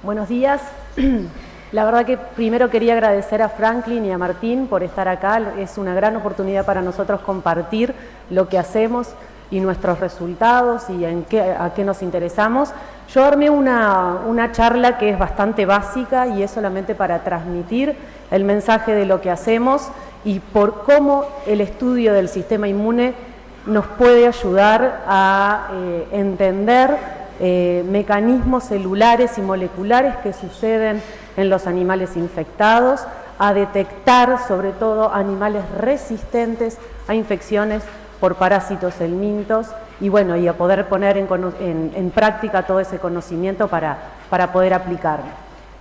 Buenos días. La verdad que primero quería agradecer a Franklin y a Martín por estar acá. Es una gran oportunidad para nosotros compartir lo que hacemos y nuestros resultados y a qué nos interesamos. Yo armé una charla que es bastante básica y es solamente para transmitir el mensaje de lo que hacemos y por cómo el estudio del sistema inmune nos puede ayudar a entender mecanismos celulares y moleculares que suceden en los animales infectados, a detectar sobre todo animales resistentes a infecciones por parásitos helmintos y bueno, y a poder poner en práctica todo ese conocimiento para poder aplicarlo.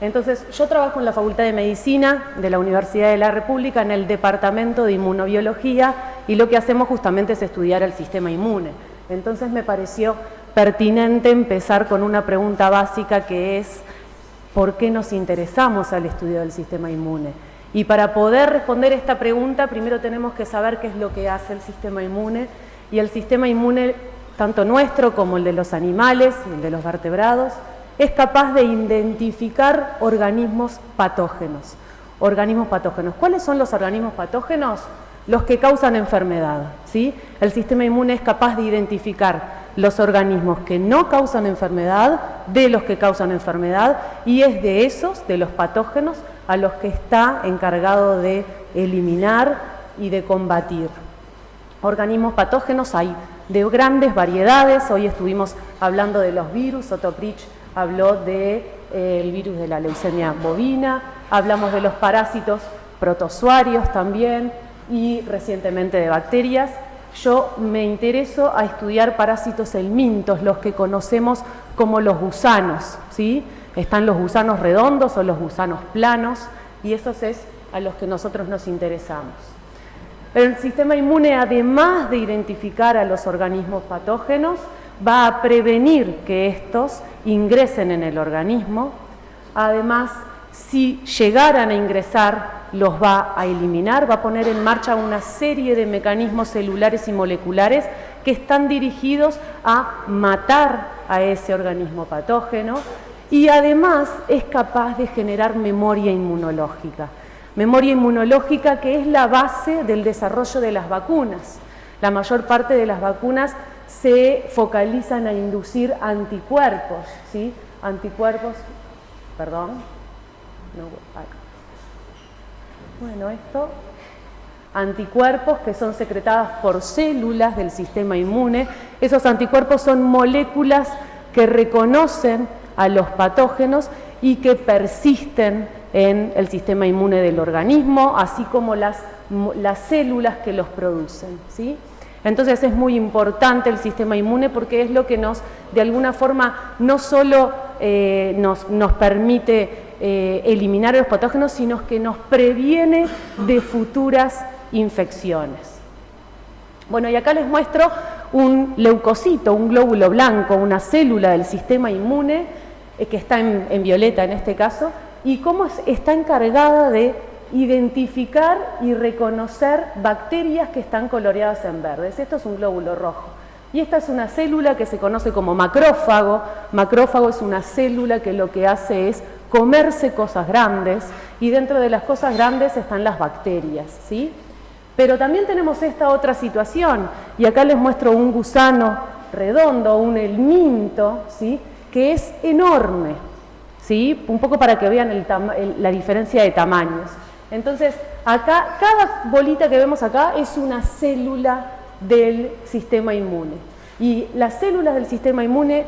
Entonces, yo trabajo en la Facultad de Medicina de la Universidad de la República en el Departamento de Inmunobiología y lo que hacemos justamente es estudiar el sistema inmune. Entonces me pareció pertinente empezar con una pregunta básica que es ¿por qué nos interesamos al estudio del sistema inmune? Y para poder responder esta pregunta, primero tenemos que saber qué es lo que hace el sistema inmune. Y el sistema inmune, tanto nuestro como el de los animales, el de los vertebrados, es capaz de identificar organismos patógenos. Organismos patógenos. ¿Cuáles son los organismos patógenos? Los que causan enfermedad, ¿sí? El sistema inmune es capaz de identificar los organismos que no causan enfermedad de los que causan enfermedad y es de esos, de los patógenos, a los que está encargado de eliminar y de combatir. Organismos patógenos hay de grandes variedades. Hoy estuvimos hablando de los virus. Otto Pritsch habló del virus de la leucemia bovina, hablamos de los parásitos protozoarios también y recientemente de bacterias. Yo me intereso a estudiar parásitos helmintos, los que conocemos como los gusanos, ¿sí? Están los gusanos redondos o los gusanos planos y esos es a los que nosotros nos interesamos. El sistema inmune, además de identificar a los organismos patógenos, va a prevenir que estos ingresen en el organismo. Además, si llegaran a ingresar, los va a eliminar, va a poner en marcha una serie de mecanismos celulares y moleculares que están dirigidos a matar a ese organismo patógeno y además es capaz de generar memoria inmunológica. Memoria inmunológica que es la base del desarrollo de las vacunas. La mayor parte de las vacunas se focalizan a inducir anticuerpos, ¿sí? Anticuerpos que son secretados por células del sistema inmune. Esos anticuerpos son moléculas que reconocen a los patógenos y que persisten en el sistema inmune del organismo, así como las células que los producen, ¿sí? Entonces es muy importante el sistema inmune porque es lo que de alguna forma, no solo nos permite eliminar a los patógenos, sino que nos previene de futuras infecciones. Bueno, y acá les muestro un leucocito, un glóbulo blanco, una célula del sistema inmune, que está en violeta en este caso, y cómo está encargada de identificar y reconocer bacterias que están coloreadas en verdes. Esto es un glóbulo rojo. Y esta es una célula que se conoce como macrófago. Macrófago es una célula que lo que hace es comerse cosas grandes y dentro de las cosas grandes están las bacterias, ¿sí? Pero también tenemos esta otra situación y acá les muestro un gusano redondo, un helminto, ¿sí? Que es enorme, ¿sí? Un poco para que vean la diferencia de tamaños. Entonces, acá, cada bolita que vemos acá es una célula del sistema inmune. Y las células del sistema inmune,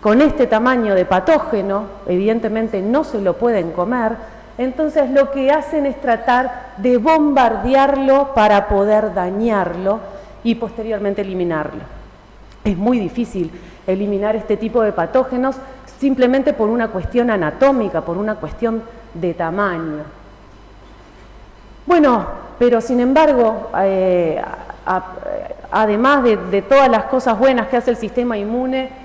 con este tamaño de patógeno, evidentemente no se lo pueden comer, entonces lo que hacen es tratar de bombardearlo para poder dañarlo y posteriormente eliminarlo. Es muy difícil eliminar este tipo de patógenos simplemente por una cuestión anatómica, por una cuestión de tamaño. Bueno, pero sin embargo, además de todas las cosas buenas que hace el sistema inmune,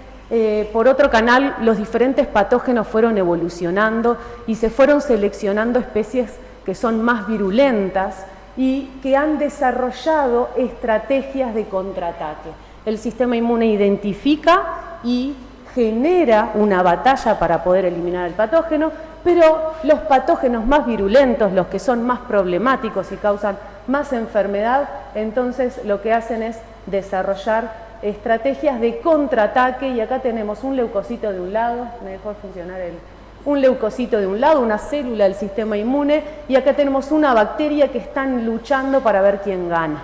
por otro canal los diferentes patógenos fueron evolucionando y se fueron seleccionando especies que son más virulentas y que han desarrollado estrategias de contraataque. El sistema inmune identifica y genera una batalla para poder eliminar el patógeno, pero los patógenos más virulentos, los que son más problemáticos y causan más enfermedad, entonces lo que hacen es desarrollar estrategias de contraataque, y acá tenemos un leucocito de un lado, me dejó funcionar un leucocito de un lado, una célula del sistema inmune, y acá tenemos una bacteria que están luchando para ver quién gana.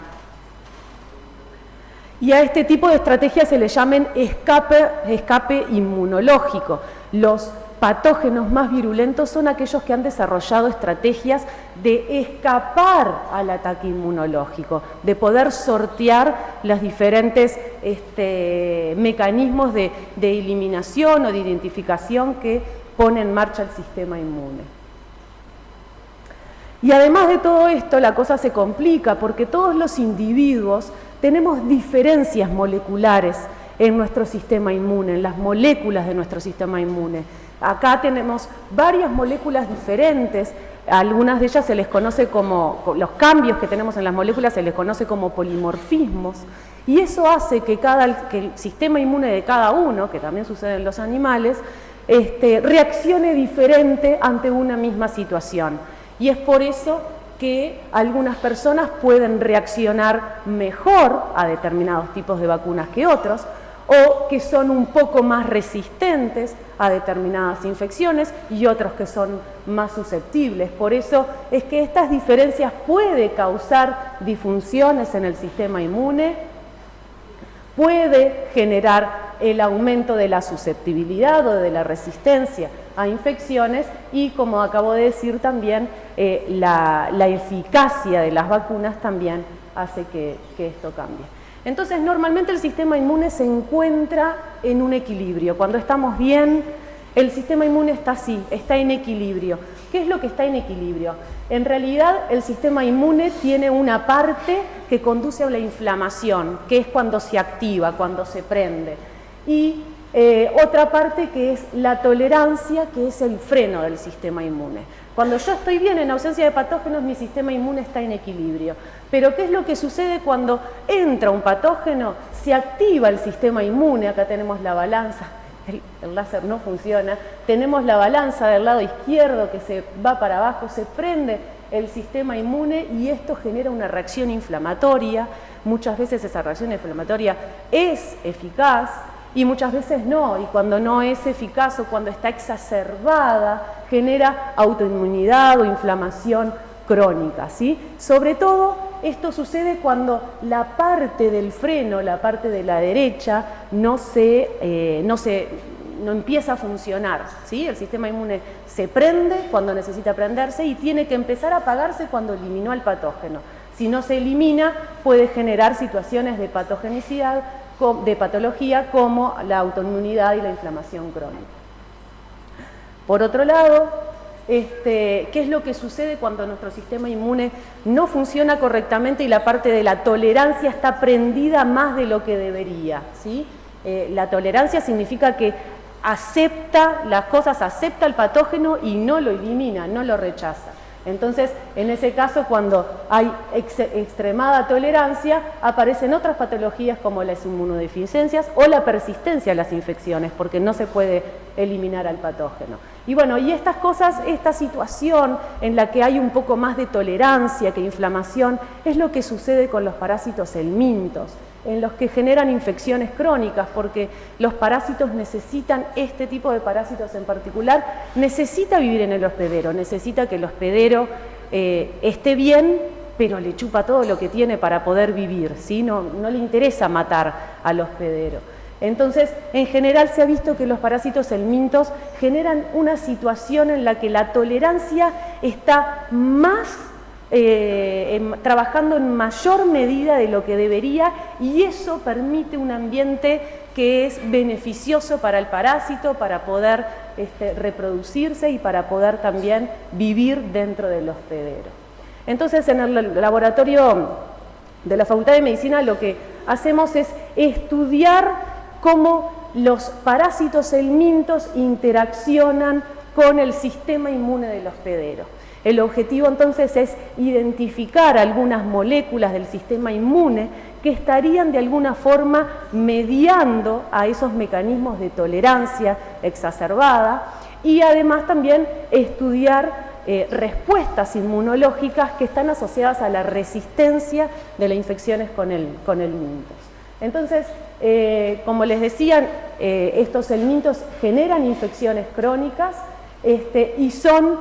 Y a este tipo de estrategias se le llaman escape inmunológico. Los patógenos más virulentos son aquellos que han desarrollado estrategias de escapar al ataque inmunológico, de poder sortear los diferentes mecanismos de eliminación o de identificación que pone en marcha el sistema inmune. Y además de todo esto, la cosa se complica porque todos los individuos tenemos diferencias moleculares en nuestro sistema inmune, en las moléculas de nuestro sistema inmune. Acá tenemos varias moléculas diferentes, algunas de ellas se les conoce como, los cambios que tenemos en las moléculas se les conoce como polimorfismos, y eso hace que el sistema inmune de cada uno, que también sucede en los animales, reaccione diferente ante una misma situación. Y es por eso que algunas personas pueden reaccionar mejor a determinados tipos de vacunas que otros, o que son un poco más resistentes a determinadas infecciones y otros que son más susceptibles. Por eso es que estas diferencias pueden causar disfunciones en el sistema inmune, puede generar el aumento de la susceptibilidad o de la resistencia a infecciones y, como acabo de decir también, la eficacia de las vacunas también hace que esto cambie. Entonces, normalmente el sistema inmune se encuentra en un equilibrio. Cuando estamos bien, el sistema inmune está así, está en equilibrio. ¿Qué es lo que está en equilibrio? En realidad, el sistema inmune tiene una parte que conduce a la inflamación, que es cuando se activa, cuando se prende. Y otra parte que es la tolerancia, que es el freno del sistema inmune. Cuando yo estoy bien, en ausencia de patógenos, mi sistema inmune está en equilibrio. Pero ¿qué es lo que sucede cuando entra un patógeno? Se activa el sistema inmune, acá tenemos la balanza, el láser no funciona, tenemos la balanza del lado izquierdo que se va para abajo, se prende el sistema inmune y esto genera una reacción inflamatoria. Muchas veces esa reacción inflamatoria es eficaz, y muchas veces no, y cuando no es eficaz o cuando está exacerbada, genera autoinmunidad o inflamación crónica, ¿sí? Sobre todo, esto sucede cuando la parte del freno, la parte de la derecha, no empieza a funcionar, ¿sí? El sistema inmune se prende cuando necesita prenderse y tiene que empezar a apagarse cuando eliminó al patógeno. Si no se elimina, puede generar situaciones de patogenicidad, de patología como la autoinmunidad y la inflamación crónica. Por otro lado, ¿qué es lo que sucede cuando nuestro sistema inmune no funciona correctamente y la parte de la tolerancia está prendida más de lo que debería, ¿sí? La tolerancia significa que acepta las cosas, acepta el patógeno y no lo elimina, no lo rechaza. Entonces, en ese caso, cuando hay extremada tolerancia, aparecen otras patologías como las inmunodeficiencias o la persistencia de las infecciones, porque no se puede eliminar al patógeno. Y bueno, y estas cosas, esta situación en la que hay un poco más de tolerancia que inflamación, es lo que sucede con los parásitos helmintos, en los que generan infecciones crónicas, porque los parásitos necesitan, este tipo de parásitos en particular, necesita vivir en el hospedero, necesita que el hospedero esté bien, pero le chupa todo lo que tiene para poder vivir, ¿sí? No le interesa matar al hospedero. Entonces, en general se ha visto que los parásitos helmintos generan una situación en la que la tolerancia está más trabajando en mayor medida de lo que debería, y eso permite un ambiente que es beneficioso para el parásito, para poder reproducirse y para poder también vivir dentro del hospedero. Entonces, en el laboratorio de la Facultad de Medicina lo que hacemos es estudiar cómo los parásitos helmintos interaccionan con el sistema inmune del hospedero. El objetivo entonces es identificar algunas moléculas del sistema inmune que estarían de alguna forma mediando a esos mecanismos de tolerancia exacerbada y además también estudiar respuestas inmunológicas que están asociadas a la resistencia de las infecciones con el helmintos. Entonces, como les decía, estos helmintos generan infecciones crónicas y son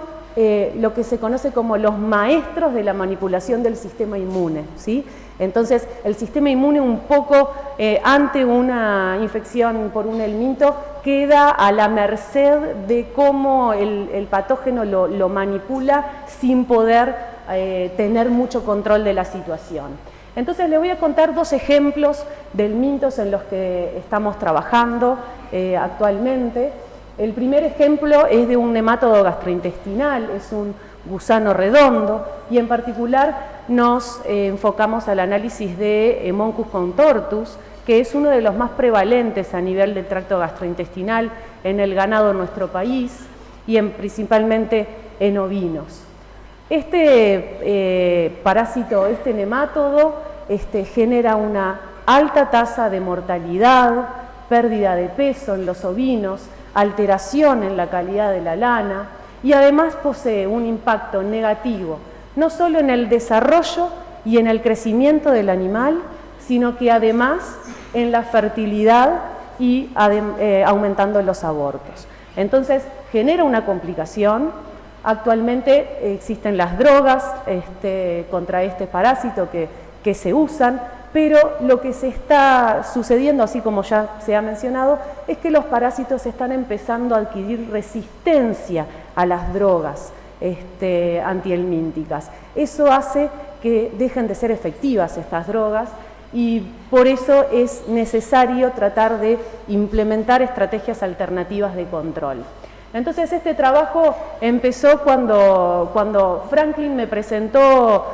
lo que se conoce como los maestros de la manipulación del sistema inmune, ¿sí? Entonces, el sistema inmune un poco ante una infección por un helminto queda a la merced de cómo el patógeno lo manipula sin poder tener mucho control de la situación. Entonces, les voy a contar dos ejemplos de helmintos en los que estamos trabajando actualmente. El primer ejemplo es de un nemátodo gastrointestinal, es un gusano redondo, y en particular nos enfocamos al análisis de Hemoncus contortus, que es uno de los más prevalentes a nivel del tracto gastrointestinal en el ganado en nuestro país y principalmente en ovinos. Este parásito, este nemátodo, genera una alta tasa de mortalidad, pérdida de peso en los ovinos, alteración en la calidad de la lana y además posee un impacto negativo, no solo en el desarrollo y en el crecimiento del animal, sino que además en la fertilidad y aumentando los abortos. Entonces, genera una complicación. Actualmente existen las drogas contra este parásito que se usan, pero lo que se está sucediendo, así como ya se ha mencionado, es que los parásitos están empezando a adquirir resistencia a las drogas antihelmínticas. Eso hace que dejen de ser efectivas estas drogas y por eso es necesario tratar de implementar estrategias alternativas de control. Entonces este trabajo empezó cuando Franklin me presentó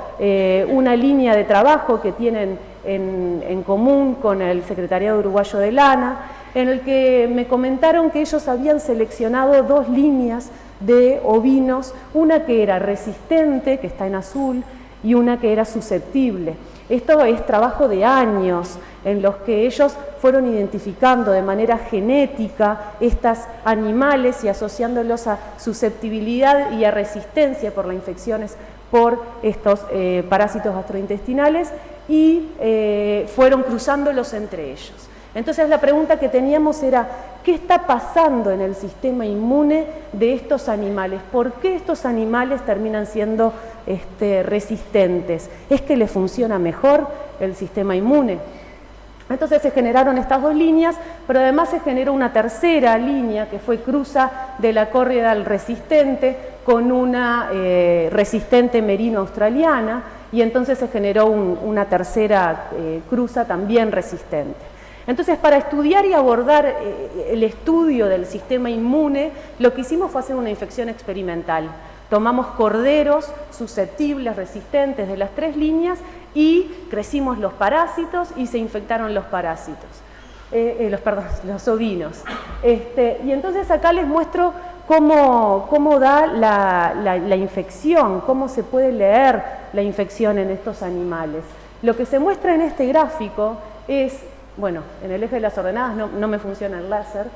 una línea de trabajo que tienen en común con el Secretariado Uruguayo de Lana, en el que me comentaron que ellos habían seleccionado dos líneas de ovinos, una que era resistente, que está en azul, y una que era susceptible. Esto es trabajo de años en los que ellos fueron identificando de manera genética estos animales y asociándolos a susceptibilidad y a resistencia por las infecciones por estos parásitos gastrointestinales y fueron cruzándolos entre ellos. Entonces la pregunta que teníamos era, ¿qué está pasando en el sistema inmune de estos animales? ¿Por qué estos animales terminan siendo resistentes? ¿Es que les funciona mejor el sistema inmune? Entonces se generaron estas dos líneas, pero además se generó una tercera línea que fue cruza de la Corriedal resistente con una resistente merino australiana y entonces se generó una tercera cruza también resistente. Entonces, para estudiar y abordar el estudio del sistema inmune, lo que hicimos fue hacer una infección experimental. Tomamos corderos susceptibles, resistentes de las tres líneas y crecimos los parásitos y se infectaron los parásitos, los ovinos. Y entonces acá les muestro cómo da la infección, cómo se puede leer la infección en estos animales. Lo que se muestra en este gráfico es, bueno, en el eje de las ordenadas no me funciona el láser,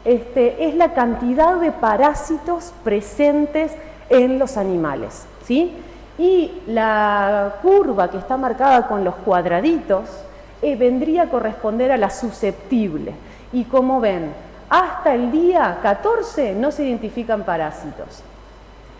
es la cantidad de parásitos presentes en los animales, ¿sí? Y la curva que está marcada con los cuadraditos vendría a corresponder a la susceptible. Y como ven, hasta el día 14 no se identifican parásitos.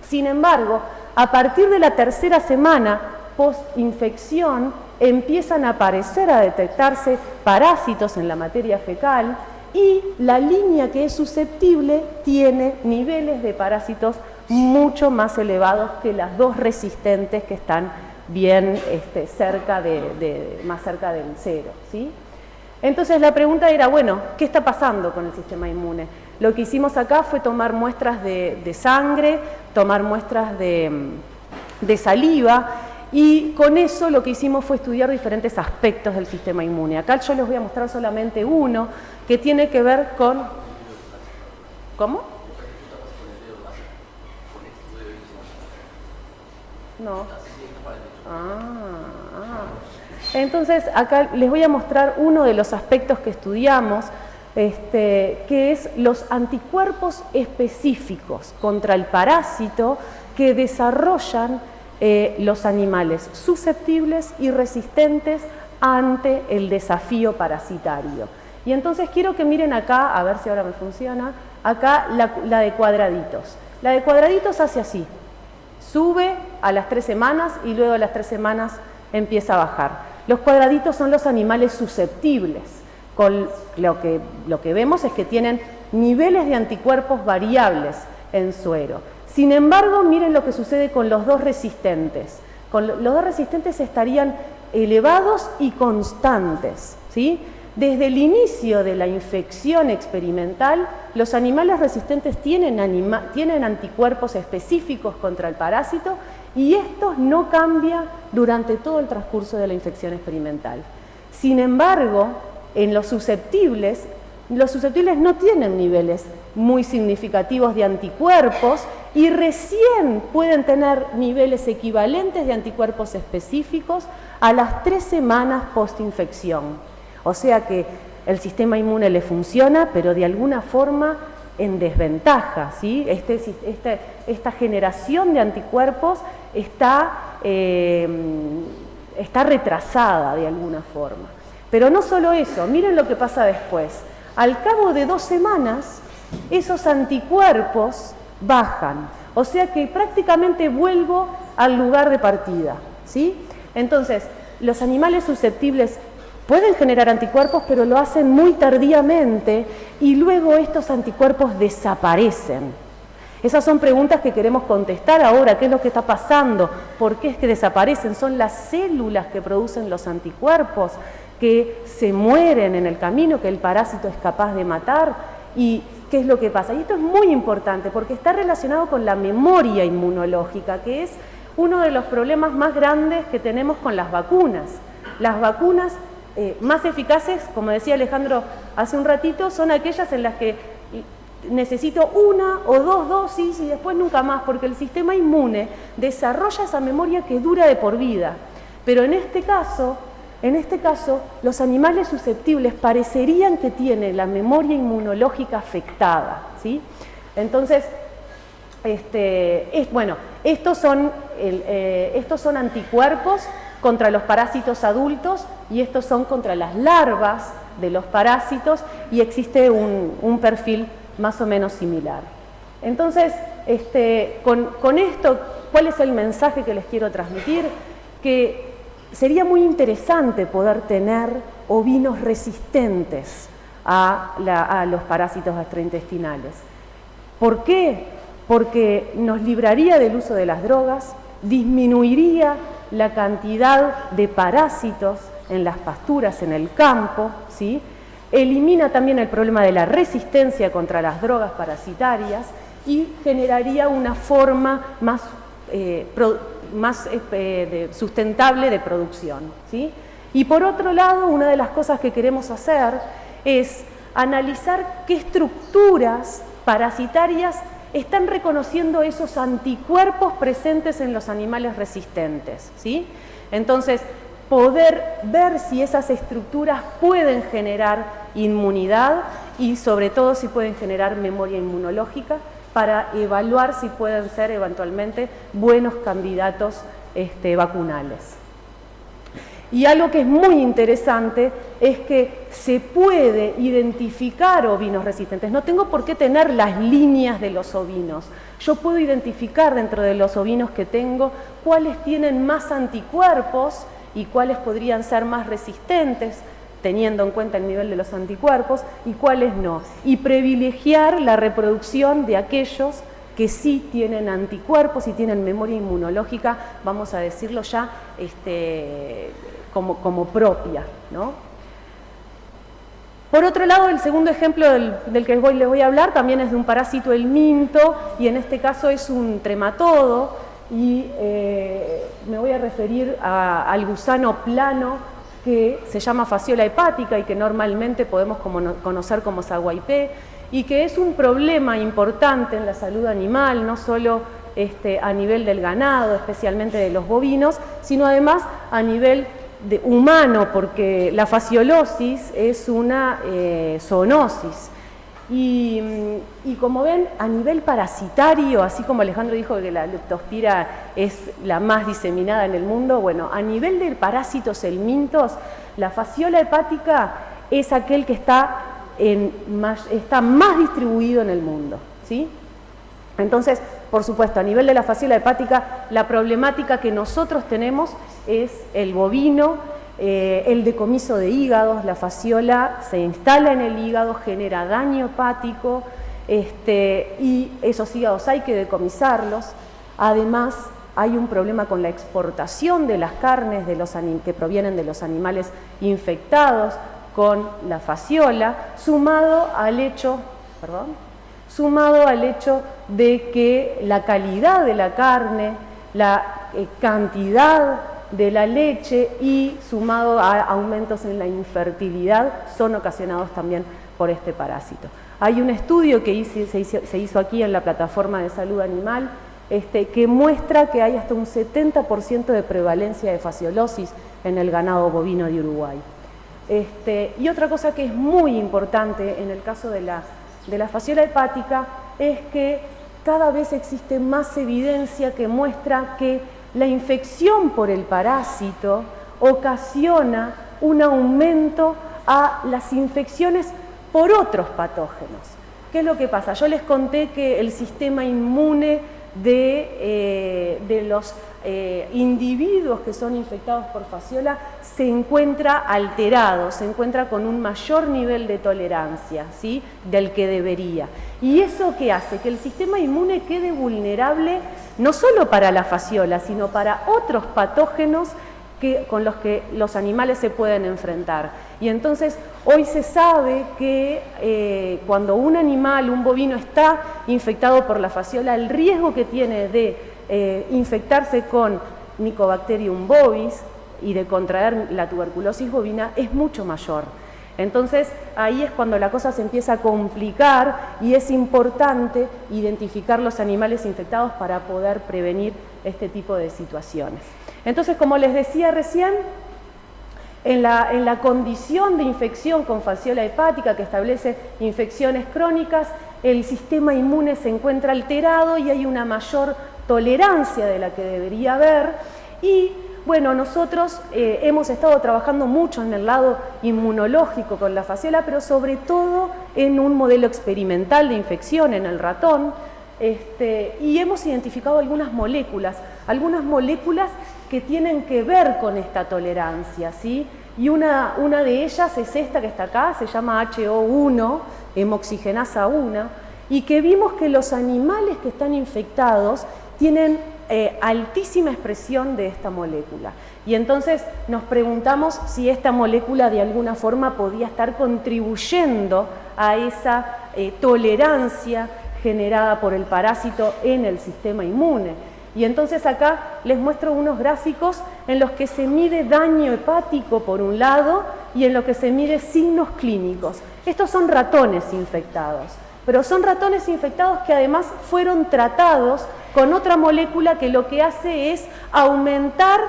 Sin embargo, a partir de la tercera semana post-infección empiezan a aparecer, a detectarse parásitos en la materia fecal y la línea que es susceptible tiene niveles de parásitos mucho más elevados que las dos resistentes que están bien más cerca del cero, ¿sí? Entonces la pregunta era, bueno, ¿qué está pasando con el sistema inmune? Lo que hicimos acá fue tomar muestras de sangre, tomar muestras de saliva y con eso lo que hicimos fue estudiar diferentes aspectos del sistema inmune. Acá yo les voy a mostrar solamente uno que tiene que ver con... ¿Cómo? No. Entonces, acá les voy a mostrar uno de los aspectos que estudiamos, que es los anticuerpos específicos contra el parásito que desarrollan los animales susceptibles y resistentes ante el desafío parasitario. Y entonces quiero que miren acá, a ver si ahora me funciona, acá la de cuadraditos. La de cuadraditos hace así, sube a las 3 semanas y luego a las 3 semanas empieza a bajar. Los cuadraditos son los animales susceptibles. Con lo que vemos es que tienen niveles de anticuerpos variables en suero. Sin embargo, miren lo que sucede con los dos resistentes. Los dos resistentes estarían elevados y constantes, ¿sí? Desde el inicio de la infección experimental, los animales resistentes tienen anticuerpos específicos contra el parásito y estos no cambian durante todo el transcurso de la infección experimental. Sin embargo, en los susceptibles no tienen niveles muy significativos de anticuerpos y recién pueden tener niveles equivalentes de anticuerpos específicos a las 3 semanas postinfección. O sea que el sistema inmune le funciona, pero de alguna forma en desventaja, ¿sí? Esta generación de anticuerpos está retrasada de alguna forma. Pero no solo eso, miren lo que pasa después. Al cabo de 2 semanas, esos anticuerpos bajan. O sea que prácticamente vuelvo al lugar de partida, ¿sí? Entonces, los animales susceptibles pueden generar anticuerpos, pero lo hacen muy tardíamente y luego estos anticuerpos desaparecen. Esas son preguntas que queremos contestar ahora. ¿Qué es lo que está pasando? ¿Por qué es que desaparecen? Son las células que producen los anticuerpos que se mueren en el camino, que el parásito es capaz de matar. ¿Y qué es lo que pasa? Y esto es muy importante porque está relacionado con la memoria inmunológica, que es uno de los problemas más grandes que tenemos con las vacunas. Las vacunas más eficaces, como decía Alejandro hace un ratito, son aquellas en las que necesito 1 o 2 dosis y después nunca más, porque el sistema inmune desarrolla esa memoria que dura de por vida. Pero en este caso, los animales susceptibles parecerían que tienen la memoria inmunológica afectada, ¿sí? Entonces, estos son anticuerpos contra los parásitos adultos y estos son contra las larvas de los parásitos y existe un perfil más o menos similar. Entonces, con esto, ¿cuál es el mensaje que les quiero transmitir? Que sería muy interesante poder tener ovinos resistentes a los parásitos gastrointestinales. ¿Por qué? Porque nos libraría del uso de las drogas, disminuiría la cantidad de parásitos en las pasturas, en el campo, ¿sí? Elimina también el problema de la resistencia contra las drogas parasitarias y generaría una forma más sustentable de producción, ¿sí? Y por otro lado, una de las cosas que queremos hacer es analizar qué estructuras parasitarias están reconociendo esos anticuerpos presentes en los animales resistentes, ¿sí? Entonces, poder ver si esas estructuras pueden generar inmunidad y sobre todo si pueden generar memoria inmunológica para evaluar si pueden ser eventualmente buenos candidatos vacunales. Y algo que es muy interesante es que se puede identificar ovinos resistentes. No tengo por qué tener las líneas de los ovinos. Yo puedo identificar dentro de los ovinos que tengo cuáles tienen más anticuerpos y cuáles podrían ser más resistentes, teniendo en cuenta el nivel de los anticuerpos, y cuáles no. Y privilegiar la reproducción de aquellos que sí tienen anticuerpos y tienen memoria inmunológica, vamos a decirlo ya, como propia, ¿no? Por otro lado, el segundo ejemplo del que les voy a hablar también es de un parásito helminto, y en este caso es un trematodo, y me voy a referir al gusano plano que se llama Fasciola hepática y que normalmente podemos conocer como saguaipé, y que es un problema importante en la salud animal, no solo a nivel del ganado, especialmente de los bovinos, sino además a nivel humano, porque la fasciolosis es una zoonosis. Y como ven, a nivel parasitario, así como Alejandro dijo que la leptospira es la más diseminada en el mundo, bueno, a nivel de parásitos helmintos, la fasciola hepática es aquel que está más distribuido en el mundo, ¿sí? Entonces, por supuesto, a nivel de la fasciola hepática, la problemática que nosotros tenemos es el bovino, el decomiso de hígados. La fasciola se instala en el hígado, genera daño hepático, y esos hígados hay que decomisarlos. Además, hay un problema con la exportación de las carnes que provienen de los animales infectados con la fasciola, sumado al hecho de que la calidad de la carne, la cantidad de la leche y sumado a aumentos en la infertilidad son ocasionados también por este parásito. Hay un estudio que se hizo aquí en la plataforma de salud animal que muestra que hay hasta un 70% de prevalencia de fasciolosis en el ganado bovino de Uruguay. Y otra cosa que es muy importante en el caso de la fasciola hepática es que cada vez existe más evidencia que muestra que la infección por el parásito ocasiona un aumento a las infecciones por otros patógenos. ¿Qué es lo que pasa? Yo les conté que el sistema inmune de los individuos que son infectados por fasciola se encuentra alterado, se encuentra con un mayor nivel de tolerancia, ¿sí?, del que debería. ¿Y eso qué hace? Que el sistema inmune quede vulnerable no solo para la fasciola, sino para otros patógenos con los que los animales se pueden enfrentar. Y entonces hoy se sabe que cuando un animal, un bovino, está infectado por la fasciola, el riesgo que tiene de infectarse con Mycobacterium bovis y de contraer la tuberculosis bovina es mucho mayor. Entonces ahí es cuando la cosa se empieza a complicar y es importante identificar los animales infectados para poder prevenir este tipo de situaciones. Entonces, como les decía recién, en la condición de infección con fasciola hepática que establece infecciones crónicas, el sistema inmune se encuentra alterado y hay una mayor tolerancia de la que debería haber. Y bueno, nosotros hemos estado trabajando mucho en el lado inmunológico con la fasciola, pero sobre todo en un modelo experimental de infección en el ratón, y hemos identificado algunas moléculas que tienen que ver con esta tolerancia, ¿sí? Y una de ellas es esta que está acá, se llama HO1, hemoxigenasa 1, y que vimos que los animales que están infectados tienen altísima expresión de esta molécula. Y entonces nos preguntamos si esta molécula de alguna forma podía estar contribuyendo a esa tolerancia generada por el parásito en el sistema inmune. Y entonces acá les muestro unos gráficos en los que se mide daño hepático por un lado y en los que se mide signos clínicos. Estos son ratones infectados, pero son ratones infectados que además fueron tratados con otra molécula que lo que hace es aumentar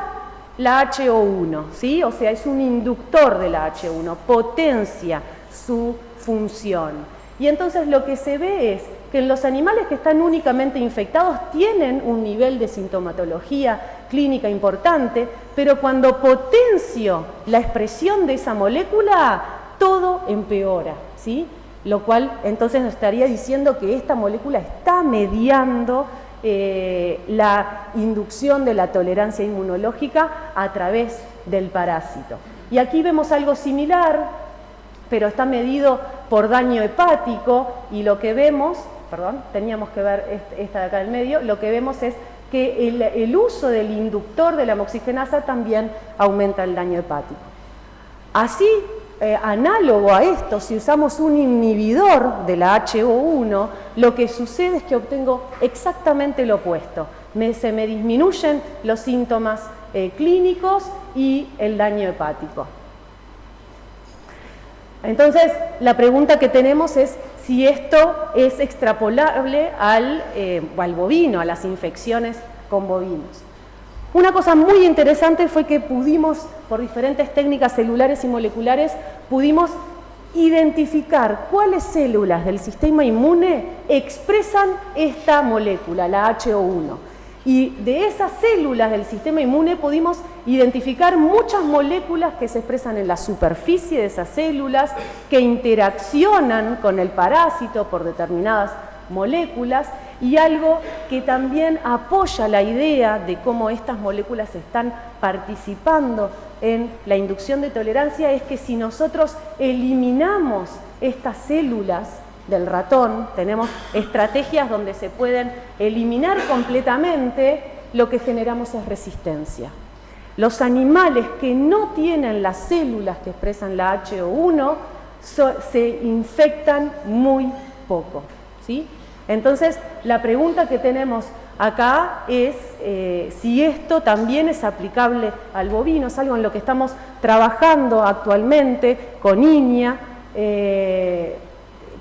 la HO1, ¿sí? O sea, es un inductor de la H1, potencia su función. Y entonces lo que se ve es que los animales que están únicamente infectados tienen un nivel de sintomatología clínica importante, pero cuando potencio la expresión de esa molécula, todo empeora, ¿sí? Lo cual entonces nos estaría diciendo que esta molécula está mediando la inducción de la tolerancia inmunológica a través del parásito. Y aquí vemos algo similar, pero está medido por daño hepático, y lo que vemos, teníamos que ver esta de acá del medio, lo que vemos es que el uso del inductor de la hemoxigenasa también aumenta el daño hepático. Así, análogo a esto, si usamos un inhibidor de la HO1, lo que sucede es que obtengo exactamente lo opuesto. Se me disminuyen los síntomas clínicos y el daño hepático. Entonces, la pregunta que tenemos es si esto es extrapolable al bovino, a las infecciones con bovinos. Una cosa muy interesante fue que pudimos, por diferentes técnicas celulares y moleculares, pudimos identificar cuáles células del sistema inmune expresan esta molécula, la HO1. Y de esas células del sistema inmune pudimos identificar muchas moléculas que se expresan en la superficie de esas células, que interaccionan con el parásito por determinadas moléculas, y algo que también apoya la idea de cómo estas moléculas están participando en la inducción de tolerancia es que si nosotros eliminamos estas células del ratón, tenemos estrategias donde se pueden eliminar completamente, lo que generamos es resistencia. Los animales que no tienen las células que expresan la HO1 se infectan muy poco, ¿sí? Entonces, la pregunta que tenemos acá es si esto también es aplicable al bovino. Es algo en lo que estamos trabajando actualmente con INIA,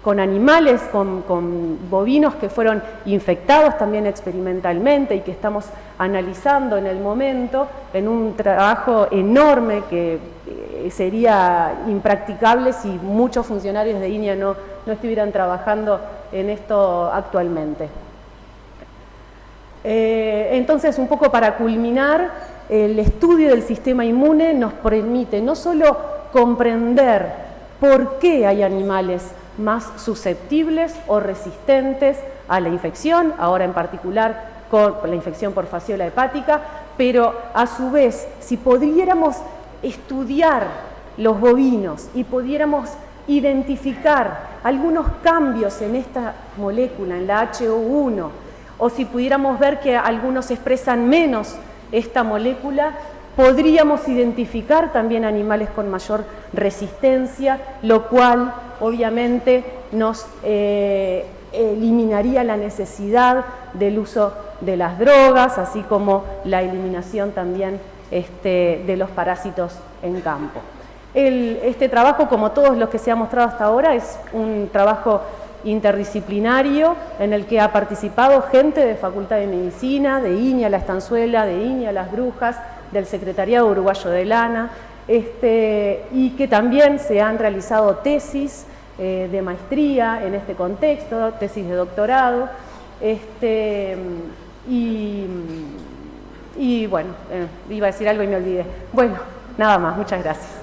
con animales, con bovinos que fueron infectados también experimentalmente y que estamos analizando en el momento en un trabajo enorme que sería impracticable si muchos funcionarios de INIA no estuvieran trabajando en esto actualmente. Entonces, un poco para culminar, el estudio del sistema inmune nos permite no solo comprender por qué hay animales más susceptibles o resistentes a la infección, ahora en particular con la infección por fasciola hepática, pero a su vez, si pudiéramos estudiar los bovinos y pudiéramos identificar algunos cambios en esta molécula, en la HO1, o si pudiéramos ver que algunos expresan menos esta molécula, podríamos identificar también animales con mayor resistencia, lo cual obviamente nos eliminaría la necesidad del uso de las drogas, así como la eliminación también de los parásitos en campo. Este trabajo, como todos los que se ha mostrado hasta ahora, es un trabajo interdisciplinario en el que ha participado gente de Facultad de Medicina, de INIA La Estanzuela, de INIA Las Brujas, del Secretariado Uruguayo del ANA, y que también se han realizado tesis de maestría en este contexto, tesis de doctorado, y bueno, iba a decir algo y me olvidé. Bueno, nada más, muchas gracias.